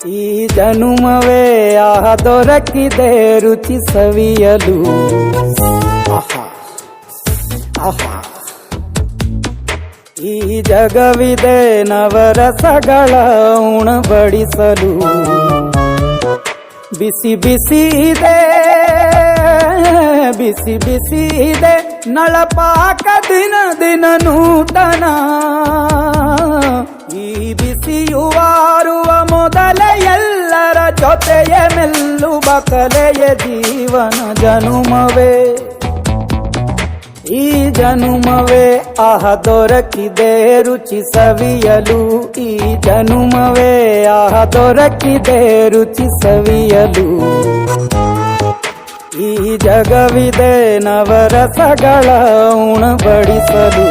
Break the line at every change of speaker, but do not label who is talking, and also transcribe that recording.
ಈ ಜನುಮವೇ ಆಹ ದೊರಕಿದೆ ರುಚಿ ಸವಿಯಲು. ಆಹಾ ಆಹಾ ಈ ಜಗವಿದೆ ನವರಸಗಳ ಉಣಬಡಿಸಲು. ಬಿಸಿ ಬಿಸಿ ಇದೆ ಬಿಸಿ ಬಿಸಿ ಇದೆ ನಳಪಾಕ ದಿನ ದಿನ ನೂತನ. ಈ ಬಿಸಿಯುವಾರುವ ಮೊದಲೇ ಎಲ್ಲರ ಜೊತೆಯ ಮೆಲ್ಲುವ ಕಲೆಯ ಜೀವನ ಜನುಮವೇ. ಈ ಜನುಮವೇ ಆಹ ದೊರಕಿದೆ ರುಚಿ ಸವಿಯಲು. ಈ ಜನುಮವೇ ಆಹ ದೊರಕಿದೆ ರುಚಿ ಸವಿಯಲು. ಈ ಜಗವಿದೆ ನವರಸಗಳ ಉಣಬಡಿಸಲು.